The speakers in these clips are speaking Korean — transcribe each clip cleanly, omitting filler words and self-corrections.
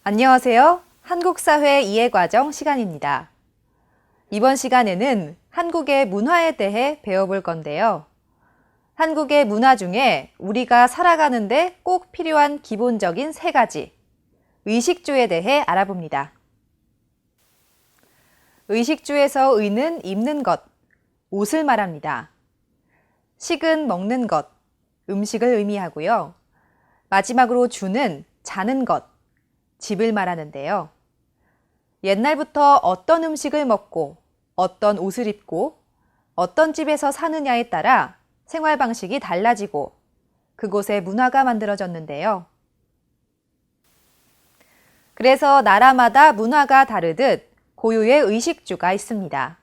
안녕하세요. 한국사회 이해과정 시간입니다. 이번 시간에는 한국의 문화에 대해 배워볼 건데요. 한국의 문화 중에 우리가 살아가는데 꼭 필요한 기본적인 3가지, 의식주에 대해 알아봅니다. 의식주에서 의는 입는 것, 옷을 말합니다. 식은 먹는 것, 음식을 의미하고요. 마지막으로 주는 자는 것, 집을 말하는데요. 옛날부터 어떤 음식을 먹고 어떤 옷을 입고 어떤 집에서 사느냐에 따라 생활 방식이 달라지고 그곳의 문화가 만들어졌는데요. 그래서 나라마다 문화가 다르듯 고유의 의식주가 있습니다.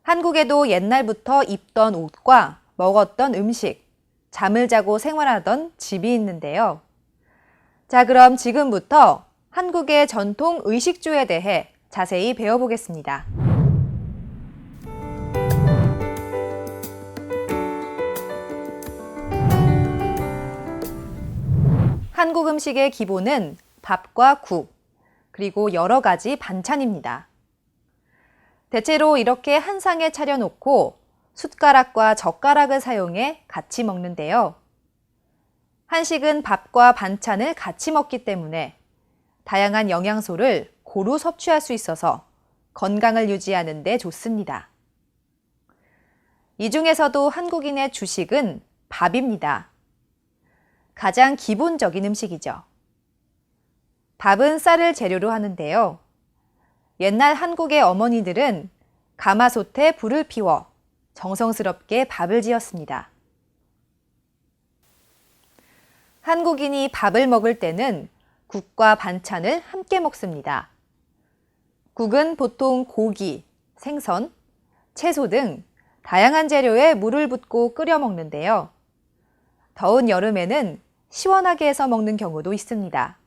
한국에도 옛날부터 입던 옷과 먹었던 음식, 잠을 자고 생활하던 집이 있는데요. 자, 그럼 지금부터 한국의 전통 의식주에 대해 자세히 배워보겠습니다. 한국 음식의 기본은 밥과 국, 그리고 여러 가지 반찬입니다. 대체로 이렇게 한 상에 차려놓고 숟가락과 젓가락을 사용해 같이 먹는데요. 한식은 밥과 반찬을 같이 먹기 때문에 다양한 영양소를 고루 섭취할 수 있어서 건강을 유지하는 데 좋습니다. 이 중에서도 한국인의 주식은 밥입니다. 가장 기본적인 음식이죠. 밥은 쌀을 재료로 하는데요. 옛날 한국의 어머니들은 가마솥에 불을 피워 정성스럽게 밥을 지었습니다. 한국인이 밥을 먹을 때는 국과 반찬을 함께 먹습니다. 국은 보통 고기, 생선, 채소 등 다양한 재료에 물을 붓고 끓여 먹는데요. 더운 여름에는 시원하게 해서 먹는 경우도 있습니다.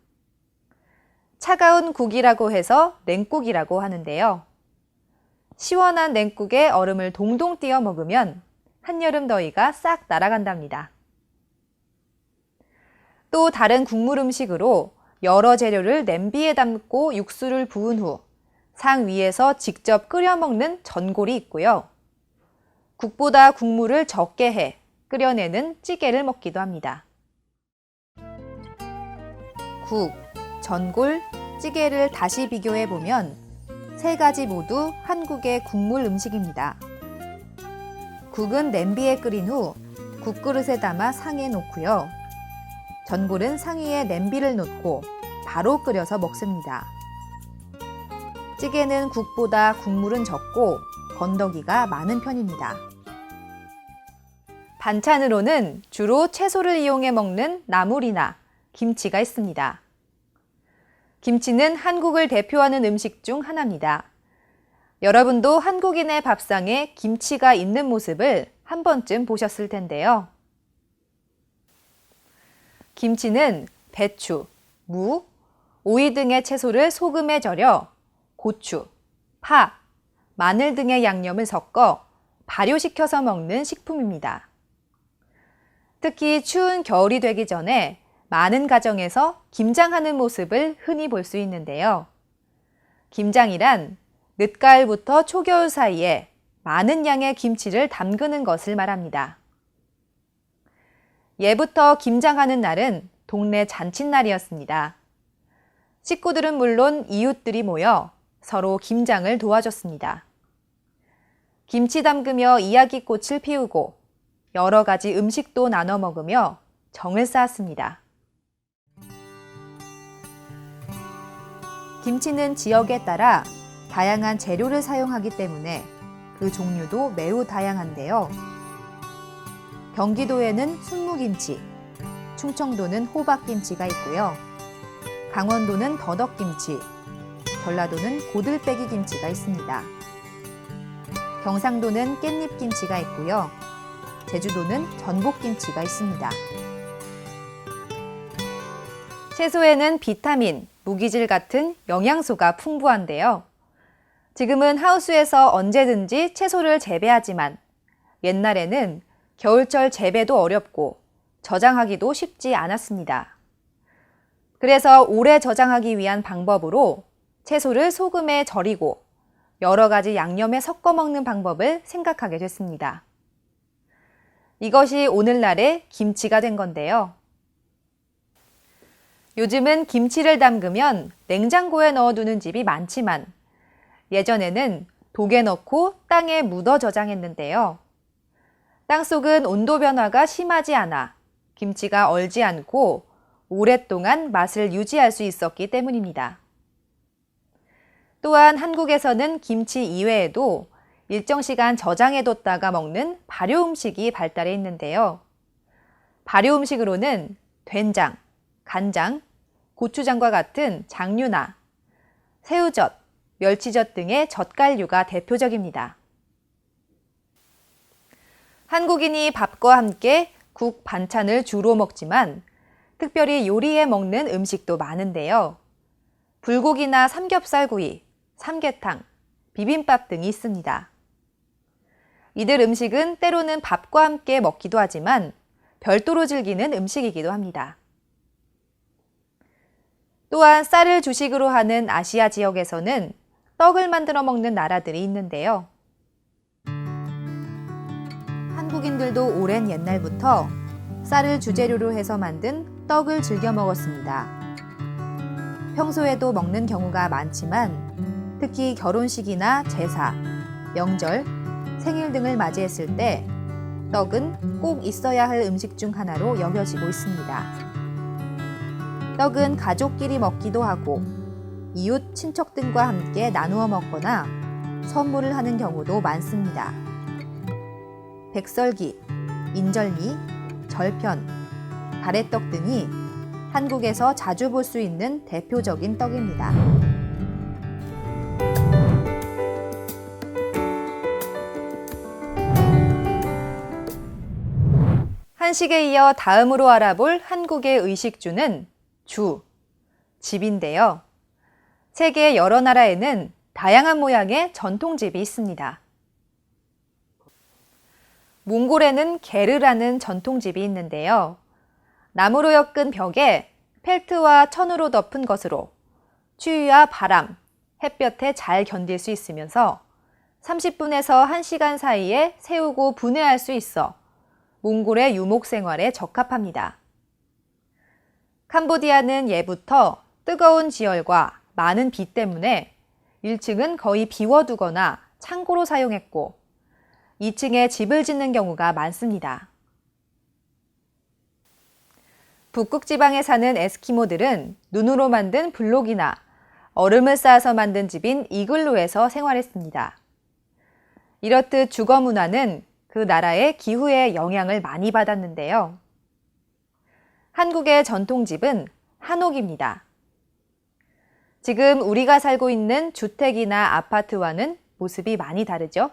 차가운 국이라고 해서 냉국이라고 하는데요. 시원한 냉국에 얼음을 동동 띄어 먹으면 한여름 더위가 싹 날아간답니다. 또 다른 국물 음식으로 여러 재료를 냄비에 담고 육수를 부은 후 상 위에서 직접 끓여 먹는 전골이 있고요. 국보다 국물을 적게 해 끓여내는 찌개를 먹기도 합니다. 국, 전골, 찌개를 다시 비교해 보면 3가지 모두 한국의 국물 음식입니다. 국은 냄비에 끓인 후 국그릇에 담아 상에 놓고요. 전골은 상위에 냄비를 놓고 바로 끓여서 먹습니다. 찌개는 국보다 국물은 적고 건더기가 많은 편입니다. 반찬으로는 주로 채소를 이용해 먹는 나물이나 김치가 있습니다. 김치는 한국을 대표하는 음식 중 하나입니다. 여러분도 한국인의 밥상에 김치가 있는 모습을 한 번쯤 보셨을 텐데요. 김치는 배추, 무, 오이 등의 채소를 소금에 절여 고추, 파, 마늘 등의 양념을 섞어 발효시켜서 먹는 식품입니다. 특히 추운 겨울이 되기 전에 많은 가정에서 김장하는 모습을 흔히 볼 수 있는데요. 김장이란 늦가을부터 초겨울 사이에 많은 양의 김치를 담그는 것을 말합니다. 예부터 김장하는 날은 동네 잔칫날이었습니다. 식구들은 물론 이웃들이 모여 서로 김장을 도와줬습니다. 김치 담그며 이야기꽃을 피우고 여러 가지 음식도 나눠 먹으며 정을 쌓았습니다. 김치는 지역에 따라 다양한 재료를 사용하기 때문에 그 종류도 매우 다양한데요. 경기도에는 순무김치, 충청도는 호박김치가 있고요. 강원도는 더덕김치, 전라도는 고들빼기 김치가 있습니다. 경상도는 깻잎김치가 있고요. 제주도는 전복김치가 있습니다. 채소에는 비타민, 무기질 같은 영양소가 풍부한데요. 지금은 하우스에서 언제든지 채소를 재배하지만 옛날에는 겨울철 재배도 어렵고 저장하기도 쉽지 않았습니다. 그래서 오래 저장하기 위한 방법으로 채소를 소금에 절이고 여러 가지 양념에 섞어 먹는 방법을 생각하게 됐습니다. 이것이 오늘날의 김치가 된 건데요. 요즘은 김치를 담그면 냉장고에 넣어두는 집이 많지만 예전에는 독에 넣고 땅에 묻어 저장했는데요. 땅속은 온도 변화가 심하지 않아 김치가 얼지 않고 오랫동안 맛을 유지할 수 있었기 때문입니다. 또한 한국에서는 김치 이외에도 일정 시간 저장해뒀다가 먹는 발효 음식이 발달해 있는데요. 발효 음식으로는 된장, 간장, 고추장과 같은 장류나 새우젓, 멸치젓 등의 젓갈류가 대표적입니다. 한국인이 밥과 함께 국, 반찬을 주로 먹지만 특별히 요리해 먹는 음식도 많은데요. 불고기나 삼겹살구이, 삼계탕, 비빔밥 등이 있습니다. 이들 음식은 때로는 밥과 함께 먹기도 하지만 별도로 즐기는 음식이기도 합니다. 또한 쌀을 주식으로 하는 아시아 지역에서는 떡을 만들어 먹는 나라들이 있는데요. 한국인들도 오랜 옛날부터 쌀을 주재료로 해서 만든 떡을 즐겨 먹었습니다. 평소에도 먹는 경우가 많지만 특히 결혼식이나 제사, 명절, 생일 등을 맞이했을 때 떡은 꼭 있어야 할 음식 중 하나로 여겨지고 있습니다. 떡은 가족끼리 먹기도 하고 이웃, 친척 등과 함께 나누어 먹거나 선물을 하는 경우도 많습니다. 백설기, 인절미, 절편, 가래떡 등이 한국에서 자주 볼 수 있는 대표적인 떡입니다. 한식에 이어 다음으로 알아볼 한국의 의식주는 주, 집인데요. 세계 여러 나라에는 다양한 모양의 전통집이 있습니다. 몽골에는 게르라는 전통집이 있는데요. 나무로 엮은 벽에 펠트와 천으로 덮은 것으로 추위와 바람, 햇볕에 잘 견딜 수 있으면서 30분에서 1시간 사이에 세우고 분해할 수 있어 몽골의 유목 생활에 적합합니다. 캄보디아는 예부터 뜨거운 지열과 많은 비 때문에 1층은 거의 비워두거나 창고로 사용했고 2층에 집을 짓는 경우가 많습니다. 북극 지방에 사는 에스키모들은 눈으로 만든 블록이나 얼음을 쌓아서 만든 집인 이글루에서 생활했습니다. 이렇듯 주거 문화는 그 나라의 기후에 영향을 많이 받았는데요. 한국의 전통집은 한옥입니다. 지금 우리가 살고 있는 주택이나 아파트와는 모습이 많이 다르죠?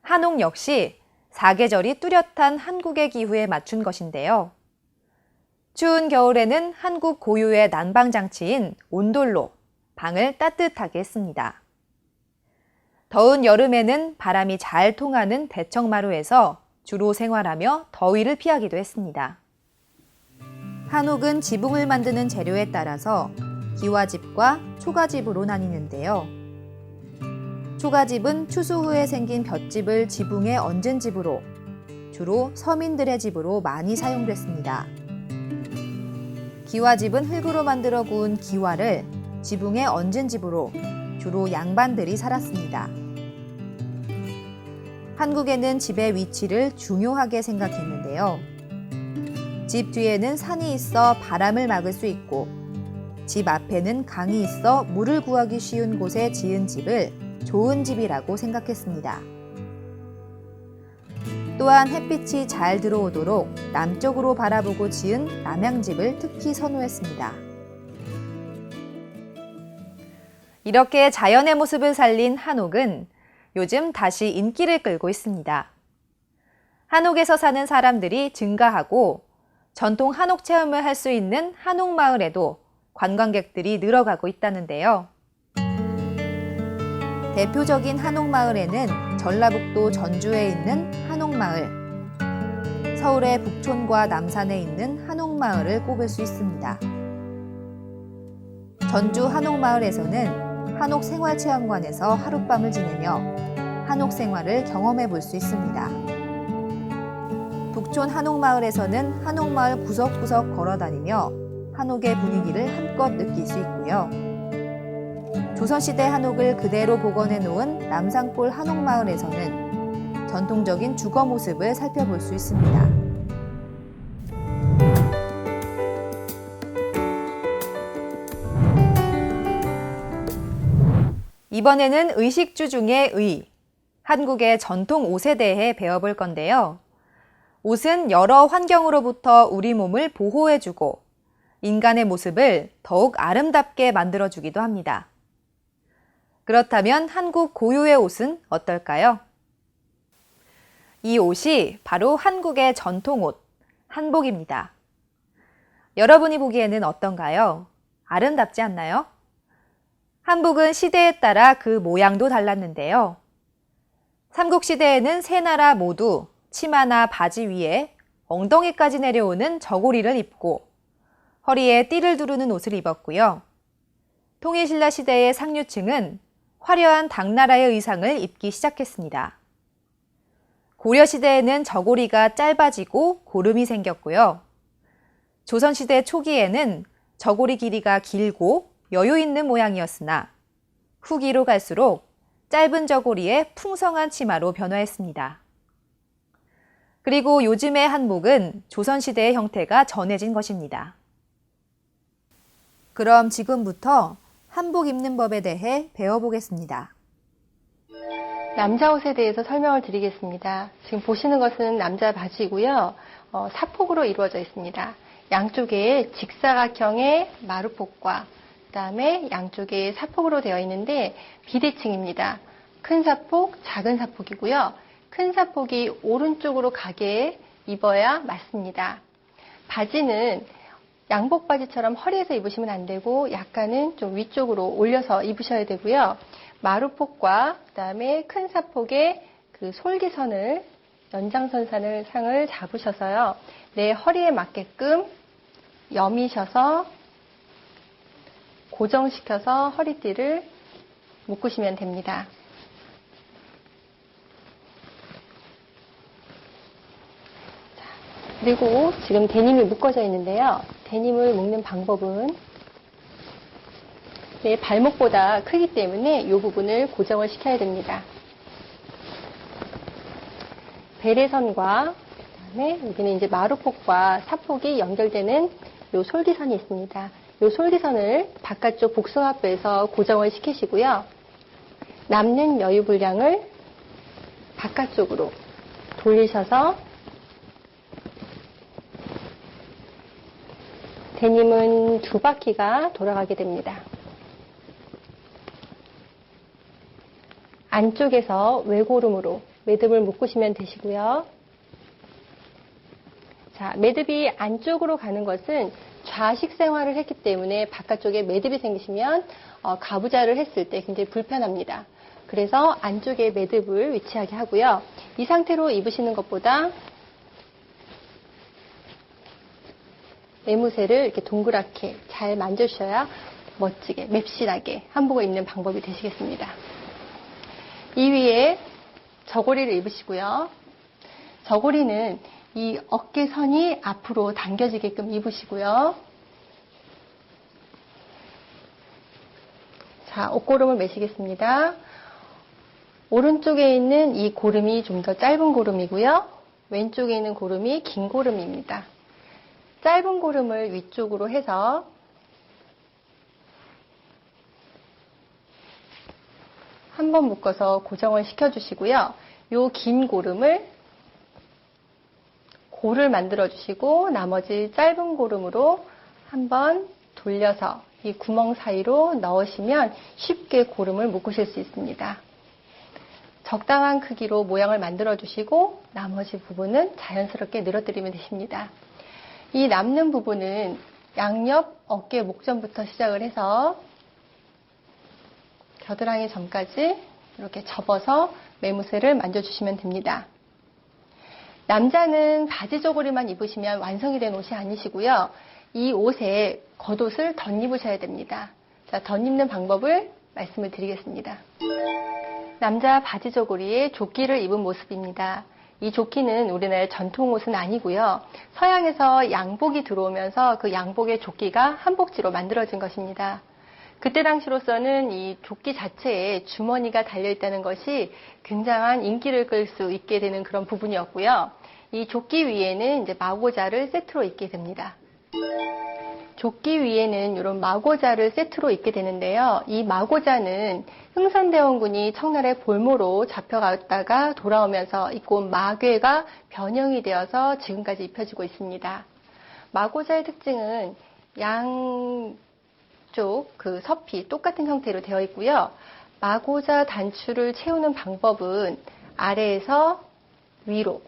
한옥 역시 사계절이 뚜렷한 한국의 기후에 맞춘 것인데요. 추운 겨울에는 한국 고유의 난방장치인 온돌로 방을 따뜻하게 했습니다. 더운 여름에는 바람이 잘 통하는 대청마루에서 주로 생활하며 더위를 피하기도 했습니다. 한옥은 지붕을 만드는 재료에 따라서 기와집과 초가집으로 나뉘는데요. 초가집은 추수 후에 생긴 볏집을 지붕에 얹은 집으로 주로 서민들의 집으로 많이 사용됐습니다. 기와집은 흙으로 만들어 구운 기와를 지붕에 얹은 집으로 주로 양반들이 살았습니다. 한국에는 집의 위치를 중요하게 생각했는데요. 집 뒤에는 산이 있어 바람을 막을 수 있고 집 앞에는 강이 있어 물을 구하기 쉬운 곳에 지은 집을 좋은 집이라고 생각했습니다. 또한 햇빛이 잘 들어오도록 남쪽으로 바라보고 지은 남양집을 특히 선호했습니다. 이렇게 자연의 모습을 살린 한옥은 요즘 다시 인기를 끌고 있습니다. 한옥에서 사는 사람들이 증가하고 전통 한옥 체험을 할 수 있는 한옥마을에도 관광객들이 늘어가고 있다는데요. 대표적인 한옥마을에는 전라북도 전주에 있는 한옥마을, 서울의 북촌과 남산에 있는 한옥마을을 꼽을 수 있습니다. 전주 한옥마을에서는 한옥생활체험관에서 하룻밤을 지내며 한옥생활을 경험해 볼 수 있습니다. 북촌 한옥마을에서는 한옥마을 구석구석 걸어다니며 한옥의 분위기를 한껏 느낄 수 있고요. 조선시대 한옥을 그대로 복원해 놓은 남산골 한옥마을에서는 전통적인 주거 모습을 살펴볼 수 있습니다. 이번에는 의식주 중의 의, 한국의 전통 옷에 대해 배워볼 건데요. 옷은 여러 환경으로부터 우리 몸을 보호해주고 인간의 모습을 더욱 아름답게 만들어주기도 합니다. 그렇다면 한국 고유의 옷은 어떨까요? 이 옷이 바로 한국의 전통옷, 한복입니다. 여러분이 보기에는 어떤가요? 아름답지 않나요? 한복은 시대에 따라 그 모양도 달랐는데요. 삼국시대에는 세 나라 모두 치마나 바지 위에 엉덩이까지 내려오는 저고리를 입고 허리에 띠를 두르는 옷을 입었고요. 통일신라 시대의 상류층은 화려한 당나라의 의상을 입기 시작했습니다. 고려시대에는 저고리가 짧아지고 고름이 생겼고요. 조선시대 초기에는 저고리 길이가 길고 여유 있는 모양이었으나 후기로 갈수록 짧은 저고리에 풍성한 치마로 변화했습니다. 그리고 요즘의 한복은 조선시대의 형태가 전해진 것입니다. 그럼 지금부터 한복 입는 법에 대해 배워보겠습니다. 남자 옷에 대해서 설명을 드리겠습니다. 지금 보시는 것은 남자 바지고요. 사폭으로 이루어져 있습니다. 양쪽에 직사각형의 마루폭과 그 다음에 양쪽에 사폭으로 되어 있는데 비대칭입니다. 큰 사폭, 작은 사폭이고요. 큰 사폭이 오른쪽으로 가게 입어야 맞습니다. 바지는 양복 바지처럼 허리에서 입으시면 안 되고 약간은 좀 위쪽으로 올려서 입으셔야 되고요. 마루폭과 그 다음에 큰 사폭의 그 솔기선을 연장선상을 상을 잡으셔서요. 내 허리에 맞게끔 여미셔서 고정시켜서 허리띠를 묶으시면 됩니다. 그리고 지금 데님이 묶어져 있는데요. 데님을 묶는 방법은 내 발목보다 크기 때문에 이 부분을 고정을 시켜야 됩니다. 베레선과 그다음에 여기는 이제 마루폭과 사폭이 연결되는 이 솔기선이 있습니다. 이 솔기선을 바깥쪽 복숭아뼈에서 고정을 시키시고요. 남는 여유 분량을 바깥쪽으로 돌리셔서 데님은 2바퀴가 돌아가게 됩니다. 안쪽에서 외고름으로 매듭을 묶으시면 되시고요. 자, 매듭이 안쪽으로 가는 것은 좌식 생활을 했기 때문에 바깥쪽에 매듭이 생기시면 가부좌를 했을 때 굉장히 불편합니다. 그래서 안쪽에 매듭을 위치하게 하고요. 이 상태로 입으시는 것보다 매무새를 이렇게 동그랗게 잘 만져주셔야 멋지게 맵실하게 한복을 입는 방법이 되시겠습니다. 이 위에 저고리를 입으시고요. 저고리는 이 어깨선이 앞으로 당겨지게끔 입으시고요. 자, 옷고름을 매시겠습니다. 오른쪽에 있는 이 고름이 좀 더 짧은 고름이고요. 왼쪽에 있는 고름이 긴 고름입니다. 짧은 고름을 위쪽으로 해서 한번 묶어서 고정을 시켜주시고요. 이 긴 고름을 골을 만들어 주시고 나머지 짧은 고름으로 한번 돌려서 이 구멍 사이로 넣으시면 쉽게 고름을 묶으실 수 있습니다. 적당한 크기로 모양을 만들어 주시고 나머지 부분은 자연스럽게 늘어뜨리면 되십니다. 이 남는 부분은 양옆 어깨 목전부터 시작을 해서 겨드랑이 전까지 이렇게 접어서 매무새를 만져주시면 됩니다. 남자는 바지 저고리만 입으시면 완성이 된 옷이 아니시고요. 이 옷에 겉옷을 덧입으셔야 됩니다. 자, 덧입는 방법을 말씀을 드리겠습니다. 남자 바지 저고리에 조끼를 입은 모습입니다. 이 조끼는 우리나라의 전통 옷은 아니고요. 서양에서 양복이 들어오면서 그 양복의 조끼가 한복지로 만들어진 것입니다. 그때 당시로서는 이 조끼 자체에 주머니가 달려있다는 것이 굉장한 인기를 끌 수 있게 되는 그런 부분이었고요. 이 조끼 위에는 이제 마고자를 세트로 입게 됩니다. 조끼 위에는 이런 마고자를 세트로 입게 되는데요. 이 마고자는 흥선대원군이 청나라의 볼모로 잡혀갔다가 돌아오면서 입고 온 마괴가 변형이 되어서 지금까지 입혀지고 있습니다. 마고자의 특징은 양쪽 그 서피 똑같은 형태로 되어 있고요. 마고자 단추를 채우는 방법은 아래에서 위로,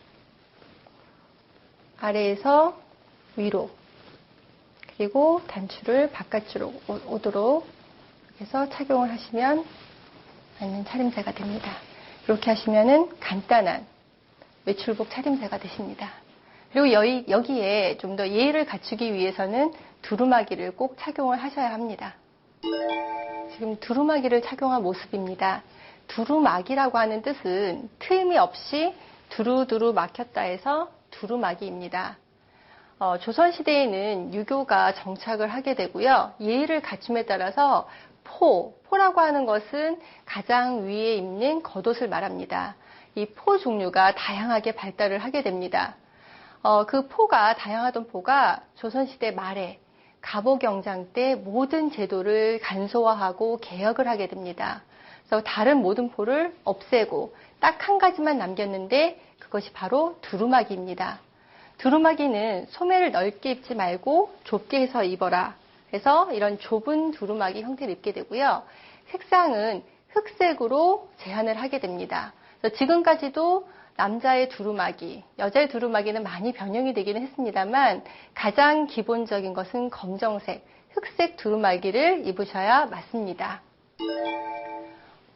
아래에서 위로, 그리고 단추를 바깥으로 오도록 해서 착용을 하시면 맞는 차림새가 됩니다. 이렇게 하시면은 간단한 외출복 차림새가 되십니다. 그리고 여기에 좀 더 예의를 갖추기 위해서는 두루마기를 꼭 착용을 하셔야 합니다. 지금 두루마기를 착용한 모습입니다. 두루마기라고 하는 뜻은 트임이 없이 두루두루 막혔다 해서 두루마기입니다. 조선시대에는 유교가 정착을 하게 되고요. 예의를 갖춤에 따라서 포라고 하는 것은 가장 위에 입는 겉옷을 말합니다. 이 포 종류가 다양하게 발달을 하게 됩니다. 그 포가, 다양하던 포가 조선시대 말에 갑오경장 때 모든 제도를 간소화하고 개혁을 하게 됩니다. 그래서 다른 모든 포를 없애고 딱 한 가지만 남겼는데 그것이 바로 두루마기입니다. 두루마기는 소매를 넓게 입지 말고 좁게 해서 입어라 해서 이런 좁은 두루마기 형태를 입게 되고요. 색상은 흑색으로 제한을 하게 됩니다. 그래서 지금까지도 남자의 두루마기, 여자의 두루마기는 많이 변형이 되기는 했습니다만 가장 기본적인 것은 검정색, 흑색 두루마기를 입으셔야 맞습니다.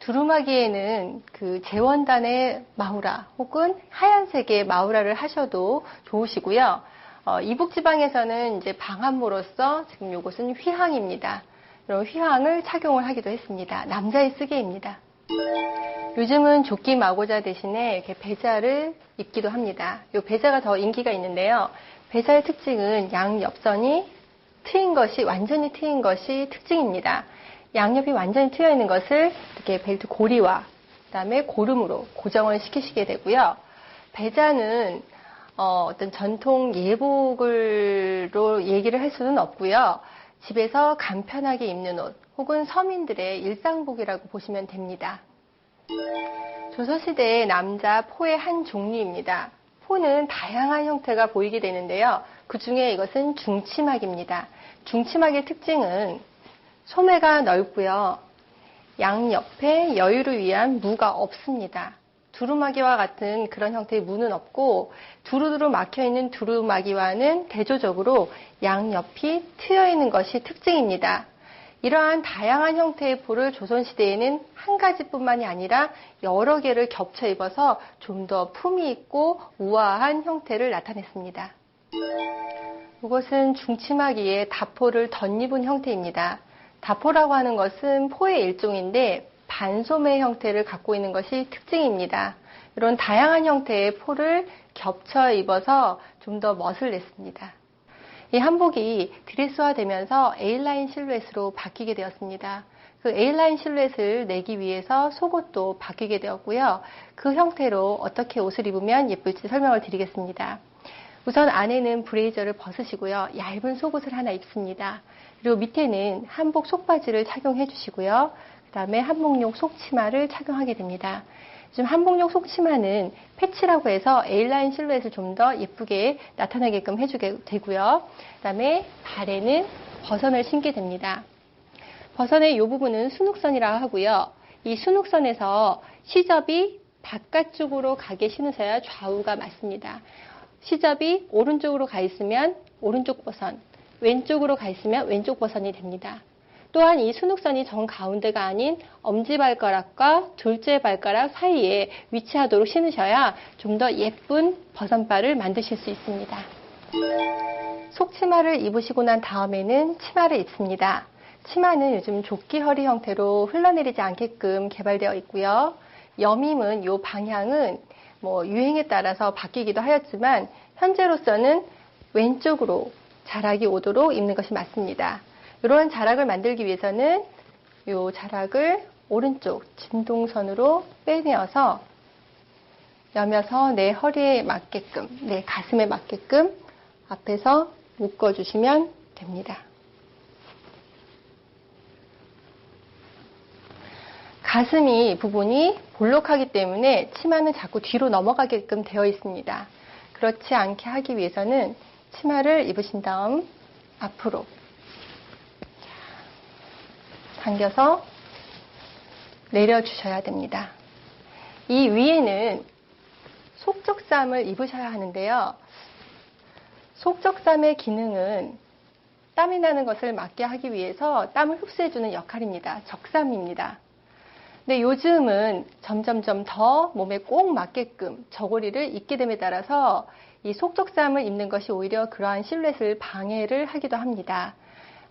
두루마기에는 그 재원단의 마우라 혹은 하얀색의 마우라를 하셔도 좋으시고요. 이북지방에서는 이제 방한모로서 지금 이것은 휘황입니다. 이런 휘황을 착용을 하기도 했습니다. 남자의 쓰개입니다. 요즘은 조끼 마고자 대신에 이렇게 배자를 입기도 합니다. 이 배자가 더 인기가 있는데요. 배자의 특징은 양옆선이 완전히 트인 것이 특징입니다. 양옆이 완전히 트여 있는 것을 이렇게 벨트 고리와 그다음에 고름으로 고정을 시키시게 되고요. 배자는 어떤 전통 예복으로 얘기를 할 수는 없고요. 집에서 간편하게 입는 옷 혹은 서민들의 일상복이라고 보시면 됩니다. 조선시대의 남자 포의 한 종류입니다. 포는 다양한 형태가 보이게 되는데요. 그 중에 이것은 중치막입니다. 중치막의 특징은 소매가 넓고요. 양옆에 여유를 위한 무가 없습니다. 두루마기와 같은 그런 형태의 무는 없고 두루두루 막혀있는 두루마기와는 대조적으로 양옆이 트여있는 것이 특징입니다. 이러한 다양한 형태의 포를 조선시대에는 한 가지뿐만이 아니라 여러 개를 겹쳐 입어서 좀 더 품위 있고 우아한 형태를 나타냈습니다. 이것은 중치마기에 다포를 덧입은 형태입니다. 다포라고 하는 것은 포의 일종인데 반소매 형태를 갖고 있는 것이 특징입니다. 이런 다양한 형태의 포를 겹쳐 입어서 좀 더 멋을 냈습니다. 이 한복이 드레스화되면서 A라인 실루엣으로 바뀌게 되었습니다. 그 A라인 실루엣을 내기 위해서 속옷도 바뀌게 되었고요. 그 형태로 어떻게 옷을 입으면 예쁠지 설명을 드리겠습니다. 우선 안에는 브레이저를 벗으시고요. 얇은 속옷을 하나 입습니다. 그리고 밑에는 한복 속바지를 착용해 주시고요. 그 다음에 한복용 속치마를 착용하게 됩니다. 지금 한복용 속치마는 패치라고 해서 A라인 실루엣을 좀 더 예쁘게 나타나게끔 해주게 되고요. 그 다음에 발에는 버선을 신게 됩니다. 버선의 이 부분은 순욱선이라고 하고요. 이 순욱선에서 시접이 바깥쪽으로 가게 신으셔야 좌우가 맞습니다. 시접이 오른쪽으로 가 있으면 오른쪽 버선, 왼쪽으로 가 있으면 왼쪽 버선이 됩니다. 또한 이 순흑선이 정 가운데가 아닌 엄지발가락과 둘째 발가락 사이에 위치하도록 신으셔야 좀 더 예쁜 버선발을 만드실 수 있습니다. 속치마를 입으시고 난 다음에는 치마를 입습니다. 치마는 요즘 조끼 허리 형태로 흘러내리지 않게끔 개발되어 있고요. 여밈은 이 방향은 유행에 따라서 바뀌기도 하였지만 현재로서는 왼쪽으로 자락이 오도록 입는 것이 맞습니다. 이런 자락을 만들기 위해서는 이 자락을 오른쪽 진동선으로 빼내어서 여며서 내 허리에 맞게끔, 내 가슴에 맞게끔 앞에서 묶어주시면 됩니다. 가슴이 부분이 볼록하기 때문에 치마는 자꾸 뒤로 넘어가게끔 되어 있습니다. 그렇지 않게 하기 위해서는 치마를 입으신 다음 앞으로 당겨서 내려주셔야 됩니다. 이 위에는 속적삼을 입으셔야 하는데요. 속적삼의 기능은 땀이 나는 것을 막게 하기 위해서 땀을 흡수해주는 역할입니다. 적삼입니다. 근데 요즘은 점점점 더 몸에 꼭 맞게끔 저고리를 입게 됨에 따라서 이 속적삼을 입는 것이 오히려 그러한 실루엣을 방해를 하기도 합니다.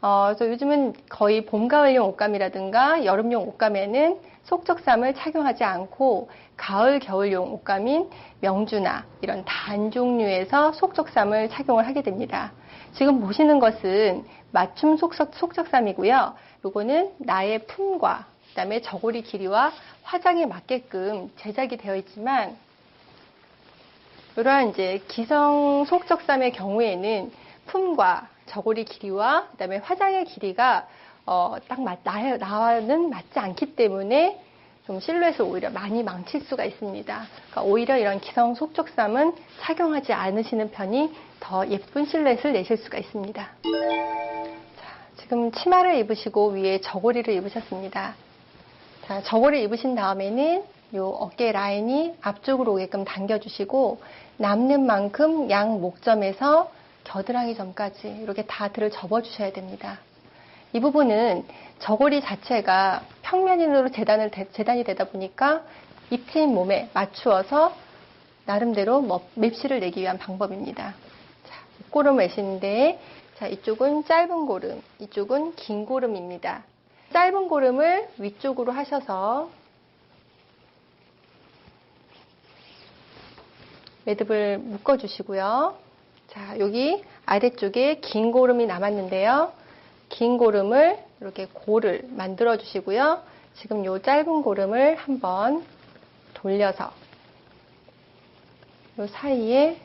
그래서 요즘은 거의 봄, 가을용 옷감이라든가 여름용 옷감에는 속적삼을 착용하지 않고 가을, 겨울용 옷감인 명주나 이런 단 종류에서 속적삼을 착용을 하게 됩니다. 지금 보시는 것은 맞춤 속적삼이고요. 요거는 나의 품과 그다음에 저고리 길이와 화장에 맞게끔 제작이 되어 있지만 이러한 이제 기성 속적삼의 경우에는 품과 저고리 길이와 그다음에 화장의 길이가 나와는 맞지 않기 때문에 좀 실루엣을 오히려 많이 망칠 수가 있습니다. 그러니까 오히려 이런 기성 속적삼은 착용하지 않으시는 편이 더 예쁜 실루엣을 내실 수가 있습니다. 자, 지금 치마를 입으시고 위에 저고리를 입으셨습니다. 자, 저고리 입으신 다음에는 이 어깨 라인이 앞쪽으로 오게끔 당겨주시고 남는 만큼 양 목점에서 겨드랑이 점까지 이렇게 다 들을 접어주셔야 됩니다. 이 부분은 저고리 자체가 평면으로 재단이 되다 보니까 입힌 몸에 맞추어서 나름대로 맵시를 내기 위한 방법입니다. 자, 목고름 매시는데 자, 이쪽은 짧은 고름, 이쪽은 긴 고름입니다. 짧은 고름을 위쪽으로 하셔서 매듭을 묶어주시고요. 자, 여기 아래쪽에 긴 고름이 남았는데요. 긴 고름을 이렇게 골을 만들어 주시고요. 지금 이 짧은 고름을 한번 돌려서 이 사이에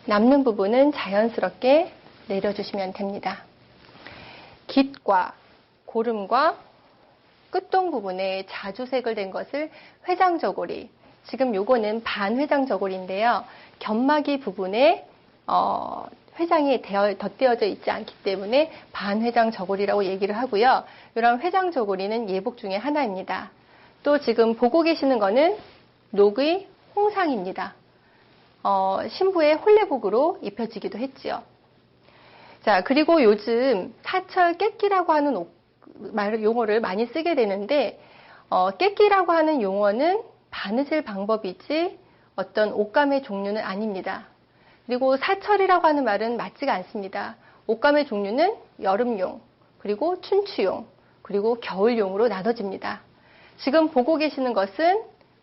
남는 부분은 자연스럽게 내려주시면 됩니다. 깃과 고름과 끝동 부분에 자주색을 댄 것을 회장 저고리, 지금 요거는 반회장 저고리인데요. 견마기 부분에 회장이 덧대어져 있지 않기 때문에 반회장 저고리라고 얘기를 하고요. 이런 회장 저고리는 예복 중에 하나입니다. 또 지금 보고 계시는 거는 녹의 홍상입니다. 신부의 혼례복으로 입혀지기도 했지요. 자, 그리고 요즘 사철 깨끼라고 하는 용어를 많이 쓰게 되는데 깨끼라고 하는 용어는 바느질 방법이지 어떤 옷감의 종류는 아닙니다. 그리고 사철이라고 하는 말은 맞지가 않습니다. 옷감의 종류는 여름용, 그리고 춘추용, 그리고 겨울용으로 나눠집니다. 지금 보고 계시는 것은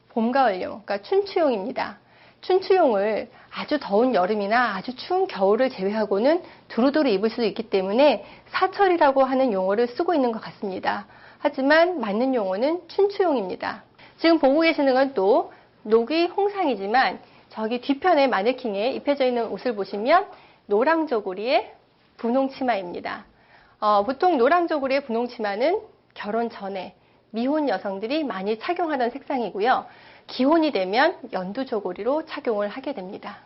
봄, 가을용, 그러니까 춘추용입니다. 춘추용을 아주 더운 여름이나 아주 추운 겨울을 제외하고는 두루두루 입을 수 있기 때문에 사철이라고 하는 용어를 쓰고 있는 것 같습니다. 하지만 맞는 용어는 춘추용입니다. 지금 보고 계시는 건 또 녹의 홍상이지만 저기 뒤편에 마네킹에 입혀져 있는 옷을 보시면 노랑 저고리의 분홍 치마입니다. 보통 노랑 저고리의 분홍 치마는 결혼 전에 미혼 여성들이 많이 착용하던 색상이고요. 기혼이 되면 연두 저고리로 착용을 하게 됩니다.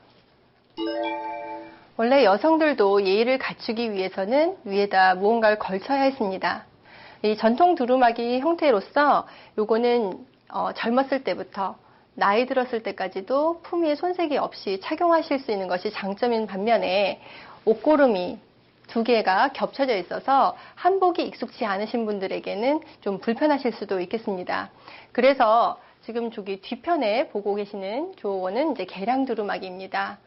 원래 여성들도 예의를 갖추기 위해서는 위에다 무언가를 걸쳐야 했습니다. 이 전통 두루마기 형태로서 요거는 젊었을 때부터 나이 들었을 때까지도 품위에 손색이 없이 착용하실 수 있는 것이 장점인 반면에 옷고름이 두 개가 겹쳐져 있어서 한복이 익숙치 않으신 분들에게는 좀 불편하실 수도 있겠습니다. 그래서 지금 저기 뒤편에 보고 계시는 요거는 이제 개량 두루마기입니다.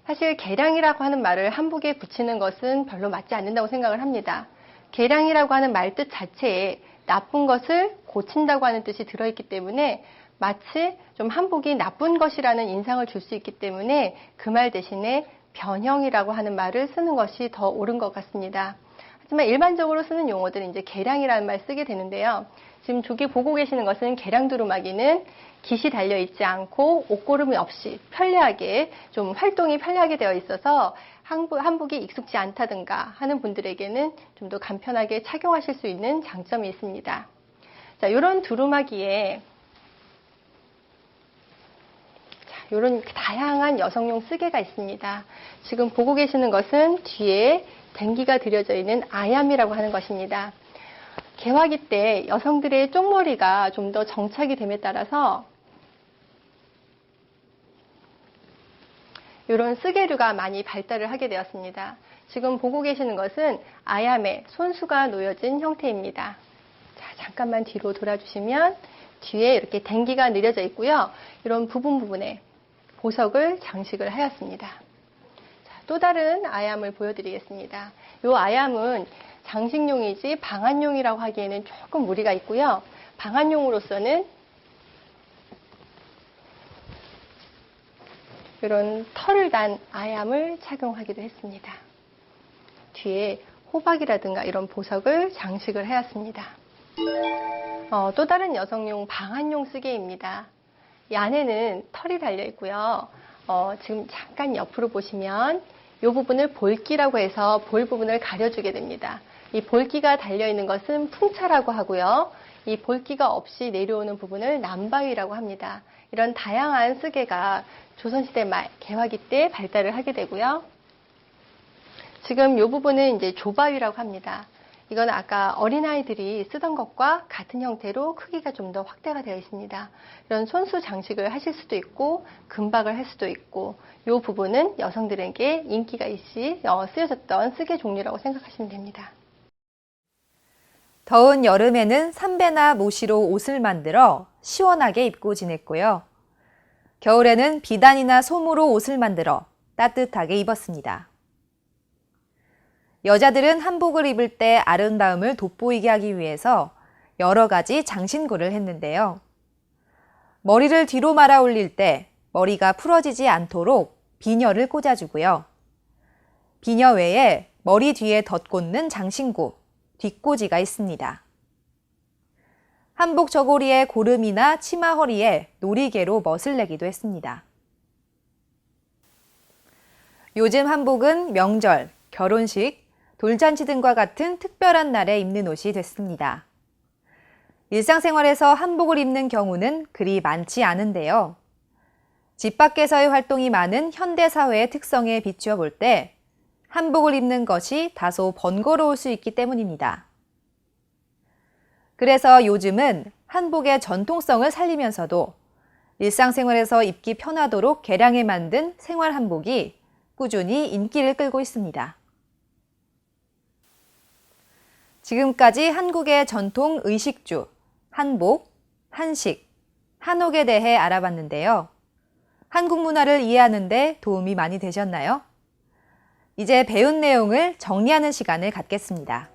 사실 개량이라고 하는 말을 한복에 붙이는 것은 별로 맞지 않는다고 생각을 합니다. 개량이라고 하는 말 뜻 자체에 나쁜 것을 고친다고 하는 뜻이 들어있기 때문에 마치 좀 한복이 나쁜 것이라는 인상을 줄 수 있기 때문에 그 말 대신에 변형이라고 하는 말을 쓰는 것이 더 옳은 것 같습니다. 하지만 일반적으로 쓰는 용어들은 이제 개량이라는 말 쓰게 되는데요. 지금 저기 보고 계시는 것은 개량 두루마기는 깃이 달려 있지 않고 옷고름이 없이 편리하게 좀 활동이 편리하게 되어 있어서 한복이 익숙지 않다든가 하는 분들에게는 좀 더 간편하게 착용하실 수 있는 장점이 있습니다. 자, 이런 두루마기에 이런 다양한 여성용 쓰개가 있습니다. 지금 보고 계시는 것은 뒤에 댕기가 들여져 있는 아얌이라고 하는 것입니다. 개화기 때 여성들의 쪽머리가 좀 더 정착이 됨에 따라서 이런 쓰개류가 많이 발달을 하게 되었습니다. 지금 보고 계시는 것은 아얌의 손수가 놓여진 형태입니다. 자, 잠깐만 뒤로 돌아주시면 뒤에 이렇게 댕기가 늘여져 있고요. 이런 부분에 보석을 장식을 하였습니다. 자, 또 다른 아얌을 보여드리겠습니다. 이 아얌은 장식용이지 방한용이라고 하기에는 조금 무리가 있고요. 방한용으로서는 이런 털을 단 아얌을 착용하기도 했습니다. 뒤에 호박이라든가 이런 보석을 장식을 하였습니다. 또 다른 여성용 방한용 쓰개입니다. 이 안에는 털이 달려 있고요. 지금 잠깐 옆으로 보시면 이 부분을 볼기라고 해서 볼 부분을 가려주게 됩니다. 이 볼기가 달려 있는 것은 풍차라고 하고요. 이 볼기가 없이 내려오는 부분을 남바위라고 합니다. 이런 다양한 쓰개가 조선시대 말 개화기 때 발달을 하게 되고요. 지금 이 부분은 이제 조바위라고 합니다. 이건 아까 어린아이들이 쓰던 것과 같은 형태로 크기가 좀 더 확대가 되어 있습니다. 이런 손수 장식을 하실 수도 있고 금박을 할 수도 있고 이 부분은 여성들에게 인기가 있이 쓰여졌던 쓰개 종류라고 생각하시면 됩니다. 더운 여름에는 삼배나 모시로 옷을 만들어 시원하게 입고 지냈고요. 겨울에는 비단이나 솜으로 옷을 만들어 따뜻하게 입었습니다. 여자들은 한복을 입을 때 아름다움을 돋보이게 하기 위해서 여러 가지 장신구를 했는데요. 머리를 뒤로 말아 올릴 때 머리가 풀어지지 않도록 비녀를 꽂아주고요. 비녀 외에 머리 뒤에 덧꽂는 장신구, 뒷꽂이가 있습니다. 한복 저고리에 고름이나 치마 허리에 놀이개로 멋을 내기도 했습니다. 요즘 한복은 명절, 결혼식, 돌잔치 등과 같은 특별한 날에 입는 옷이 됐습니다. 일상생활에서 한복을 입는 경우는 그리 많지 않은데요. 집 밖에서의 활동이 많은 현대사회의 특성에 비추어 볼 때 한복을 입는 것이 다소 번거로울 수 있기 때문입니다. 그래서 요즘은 한복의 전통성을 살리면서도 일상생활에서 입기 편하도록 개량해 만든 생활 한복이 꾸준히 인기를 끌고 있습니다. 지금까지 한국의 전통 의식주, 한복, 한식, 한옥에 대해 알아봤는데요. 한국 문화를 이해하는 데 도움이 많이 되셨나요? 이제 배운 내용을 정리하는 시간을 갖겠습니다.